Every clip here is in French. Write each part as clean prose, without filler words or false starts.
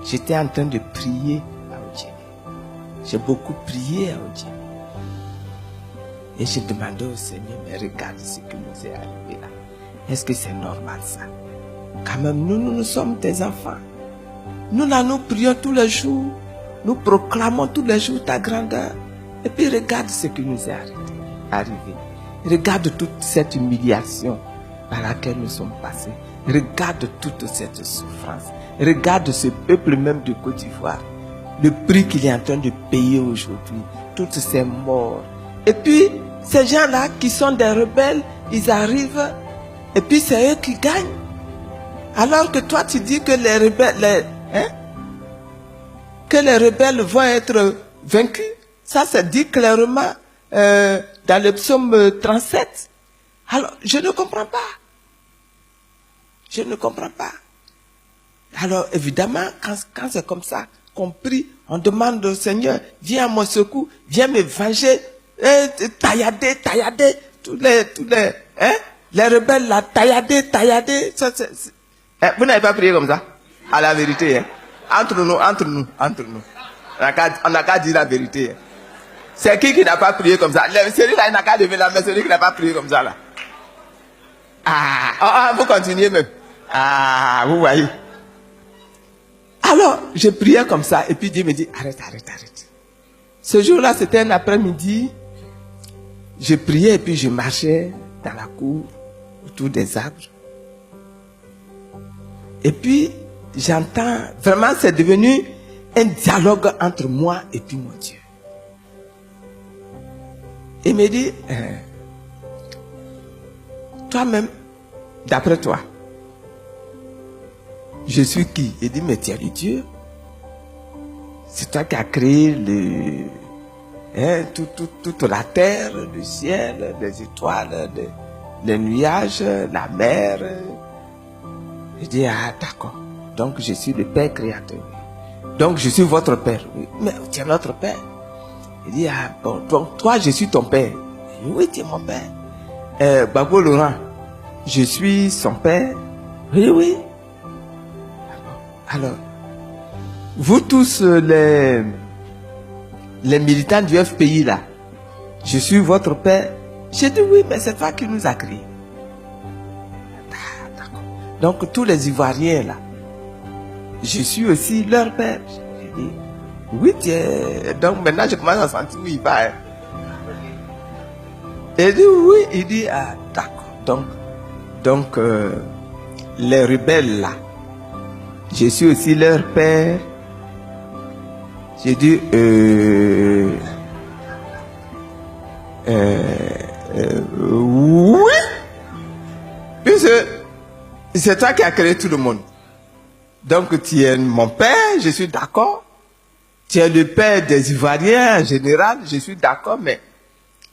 j'étais en train de prier à Odjéné. J'ai beaucoup prié à Odjéné. Et j'ai demandé au Seigneur, mais regarde ce qui nous est arrivé là. Est-ce que c'est normal ça? Quand même, nous sommes tes enfants. Nous prions tous les jours. Nous proclamons tous les jours ta grandeur. Et puis regarde ce qui nous est arrivé. Regarde toute cette humiliation par laquelle nous sommes passés. Regarde toute cette souffrance. Regarde ce peuple même de Côte d'Ivoire. Le prix qu'il est en train de payer aujourd'hui. Toutes ces morts. Et puis, ces gens-là qui sont des rebelles, ils arrivent et puis c'est eux qui gagnent. Alors que toi tu dis que les rebelles, que les rebelles vont être vaincus. Ça c'est dit clairement dans le psaume 37. Alors, je ne comprends pas. Je ne comprends pas. Alors, évidemment, quand c'est comme ça qu'on prie, on demande au Seigneur, viens à mon secours, viens me venger, taillader, tous les, les rebelles là, taillader. Ça, vous n'avez pas prié comme ça? À la vérité, hein? Entre nous. On n'a qu'à dire la vérité. Hein? C'est qui n'a pas prié comme ça? Celui-là, il n'a qu'à lever la main, celui qui n'a pas prié comme ça là. Vous continuez même. Vous voyez. Alors, je priais comme ça, et puis Dieu me dit, arrête. Ce jour-là, c'était un après-midi. Je priais, et puis je marchais dans la cour, autour des arbres. Et puis, j'entends, vraiment, c'est devenu un dialogue entre moi et puis mon Dieu. Il me dit, toi-même, d'après toi, je suis qui? Il dit, mais tu es le Dieu. C'est toi qui as créé toute la terre, le ciel, les étoiles, les nuages, la mer. Il dit, d'accord. Donc je suis le Père créateur. Donc je suis votre Père. Mais tu es notre Père. Il dit, bon, donc toi je suis ton Père. Il dit, oui, tu es mon Père. Babo Laurent, je suis son Père. Oui. Alors, vous tous les militants du FPI là, je suis votre Père. J'ai dit oui, mais c'est toi qui nous as créés. D'accord. Donc tous les Ivoiriens là, je suis aussi leur Père. J'ai dit oui, donc maintenant je commence à sentir où il va. Hein. Il dit oui, il dit d'accord. Donc les rebelles là, je suis aussi leur Père. J'ai dit, oui. Puisque c'est toi qui as créé tout le monde. Donc tu es mon Père, je suis d'accord. Tu es le Père des Ivoiriens en général, je suis d'accord, mais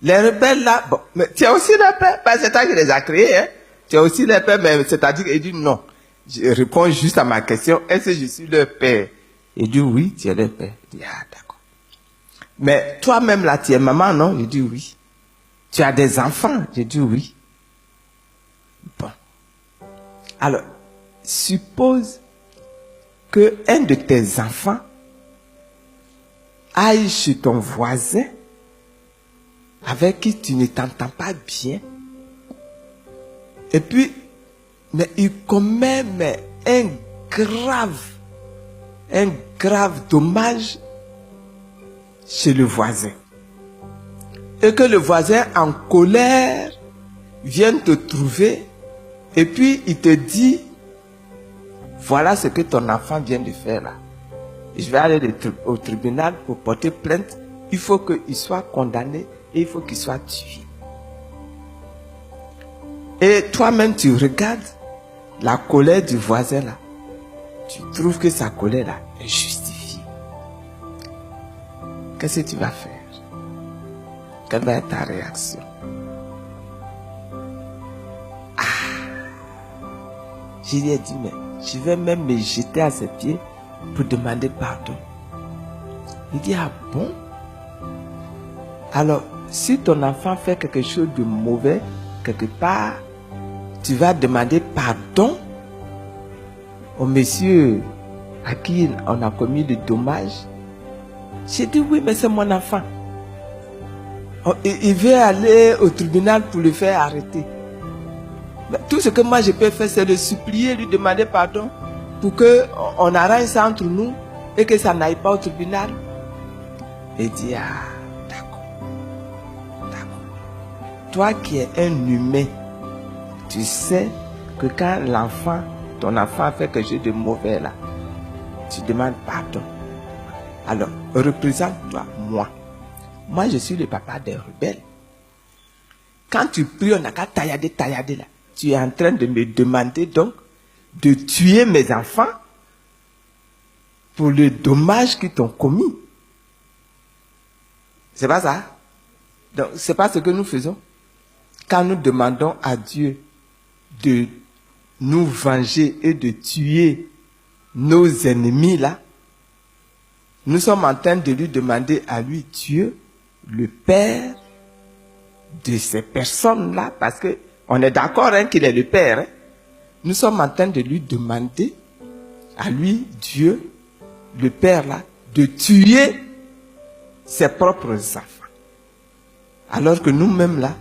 les rebelles là, bon, mais tu es aussi leur Père, parce que c'est toi qui les as créés, hein. Tu es aussi leur Père, mais c'est-à-dire qu'il dit non. Je réponds juste à ma question, est-ce que je suis leur Père? Il dit oui, tu es leur Père. Il dit d'accord. Mais toi-même là, tu es maman, non? Je dis oui. Tu as des enfants? Je dis oui. Bon. Alors, suppose que un de tes enfants aille chez ton voisin avec qui tu ne t'entends pas bien. Et puis, mais il commet un grave dommage chez le voisin. Et que le voisin en colère vienne te trouver et puis il te dit, voilà ce que ton enfant vient de faire là. Je vais aller au tribunal pour porter plainte. Il faut qu'il soit condamné et il faut qu'il soit tué. Et toi-même tu regardes la colère du voisin là. Tu trouves que sa colère là est justifiée. Qu'est-ce que tu vas faire? Quelle va être ta réaction? Je lui ai dit, mais je vais même me jeter à ses pieds pour demander pardon. Il dit, ah bon? Alors, si ton enfant fait quelque chose de mauvais, quelque part, tu vas demander pardon au monsieur à qui on a commis le dommage. J'ai dit oui, mais c'est mon enfant. Il veut aller au tribunal pour le faire arrêter. Mais tout ce que moi je peux faire, c'est de supplier, lui demander pardon pour qu'on arrange ça entre nous et que ça n'aille pas au tribunal. Il dit, ah, d'accord. Toi qui es un humain, tu sais que quand ton enfant fait quelque chose de mauvais là, tu demandes pardon. Alors, représente-toi, moi. Moi, je suis le papa des rebelles. Quand tu pries, on n'a qu'à taillader là. Tu es en train de me demander donc de tuer mes enfants pour le dommage qu'ils t'ont commis. C'est pas ça? Donc, c'est pas ce que nous faisons. Quand nous demandons à Dieu de nous venger et de tuer nos ennemis là, nous sommes en train de lui demander à lui, Dieu, le Père de ces personnes-là, parce que on est d'accord qu'il est le Père. Nous sommes en train de lui demander à lui, Dieu, le Père là, de tuer ses propres enfants. Alors que nous-mêmes là,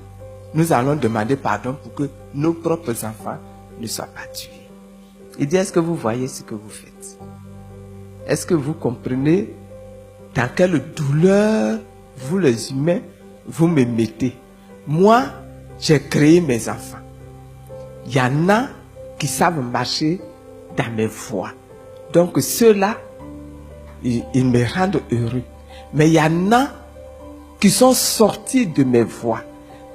nous allons demander pardon pour que nos propres enfants ne soient pas tués. Il dit, est-ce que vous voyez ce que vous faites? Est-ce que vous comprenez dans quelle douleur, vous les humains, vous me mettez? Moi, j'ai créé mes enfants. Il y en a qui savent marcher dans mes voies. Donc ceux-là, ils me rendent heureux. Mais il y en a qui sont sortis de mes voies,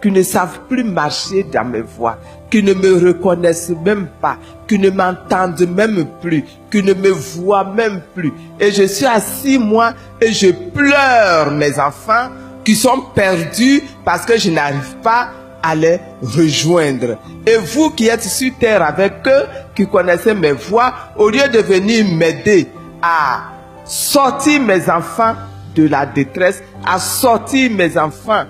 qui ne savent plus marcher dans mes voies, qui ne me reconnaissent même pas, qui ne m'entendent même plus, qui ne me voient même plus. Et je suis assis, moi, et je pleure mes enfants qui sont perdus parce que je n'arrive pas à les rejoindre. Et vous qui êtes sur terre avec eux, qui connaissez mes voix, au lieu de venir m'aider à sortir mes enfants de la détresse, à sortir mes enfants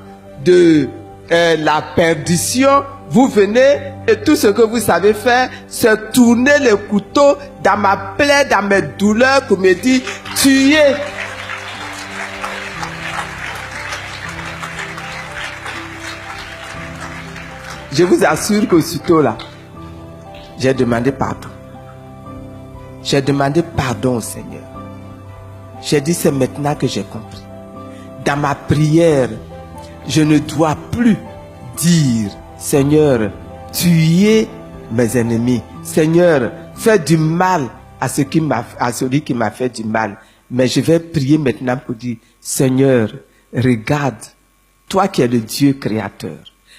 de la perdition, vous venez et tout ce que vous savez faire, c'est tourner le couteau dans ma plaie, dans mes douleurs, pour me dire, tuez. Je vous assure qu'aussitôt là, j'ai demandé pardon. J'ai demandé pardon au Seigneur. J'ai dit, c'est maintenant que j'ai compris. Dans ma prière, je ne dois plus dire, Seigneur, tuez mes ennemis. Seigneur, fais du mal à celui qui m'a fait du mal. Mais je vais prier maintenant pour dire, Seigneur, regarde, toi qui es le Dieu créateur,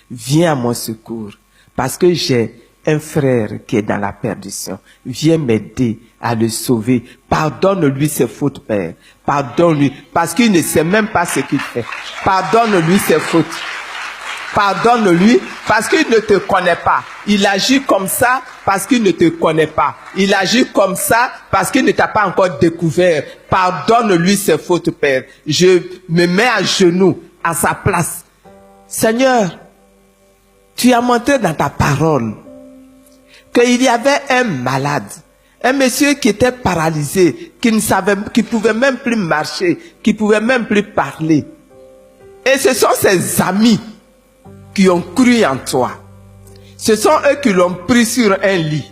viens à mon secours, parce que j'ai un frère qui est dans la perdition. Viens m'aider à le sauver. Pardonne-lui ses fautes, Père. Pardonne-lui, parce qu'il ne sait même pas ce qu'il fait. Pardonne-lui ses fautes. Pardonne-lui, parce qu'il ne te connaît pas. Il agit comme ça parce qu'il ne te connaît pas. Il agit comme ça parce qu'il ne t'a pas encore découvert. Pardonne-lui ses fautes, Père. Je me mets à genoux à sa place. Seigneur, tu as montré dans ta parole qu'il y avait un malade, un monsieur qui était paralysé, qui pouvait même plus marcher, qui pouvait même plus parler. Et ce sont ses amis qui ont cru en toi. Ce sont eux qui l'ont pris sur un lit.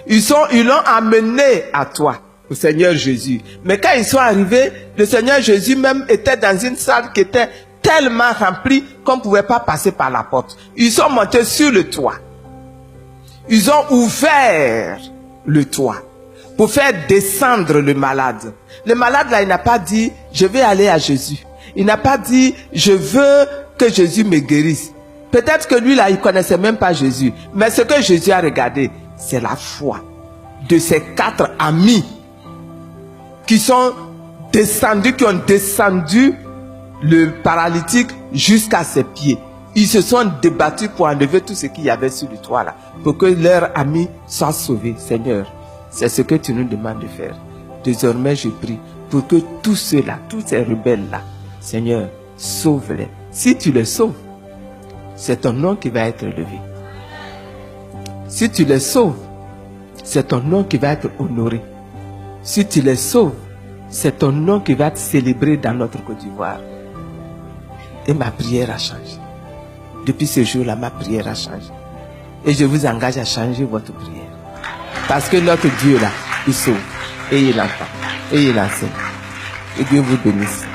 Ils l'ont amené à toi, au Seigneur Jésus. Mais quand ils sont arrivés, le Seigneur Jésus même était dans une salle qui était tellement remplie qu'on ne pouvait pas passer par la porte. Ils sont montés sur le toit. Ils ont ouvert le toit pour faire descendre le malade. Le malade là, il n'a pas dit, je vais aller à Jésus. Il n'a pas dit, je veux que Jésus me guérisse. Peut-être que lui là, il connaissait même pas Jésus. Mais ce que Jésus a regardé, c'est la foi de ces 4 amis qui sont descendus, qui ont descendu le paralytique jusqu'à ses pieds. Ils se sont débattus pour enlever tout ce qu'il y avait sur le toit là, pour que leurs amis soient sauvés. Seigneur, c'est ce que tu nous demandes de faire. Désormais, je prie pour que tous ceux-là, tous ces rebelles-là, Seigneur, sauve-les. Si tu les sauves, c'est ton nom qui va être élevé. Si tu les sauves, c'est ton nom qui va être honoré. Si tu les sauves, c'est ton nom qui va être célébré dans notre Côte d'Ivoire. Et ma prière a changé. Depuis ce jour-là, ma prière a changé. Et je vous engage à changer votre prière. Parce que notre Dieu là, il sauve. Et il entend. Et il enseigne. Que Dieu vous bénisse.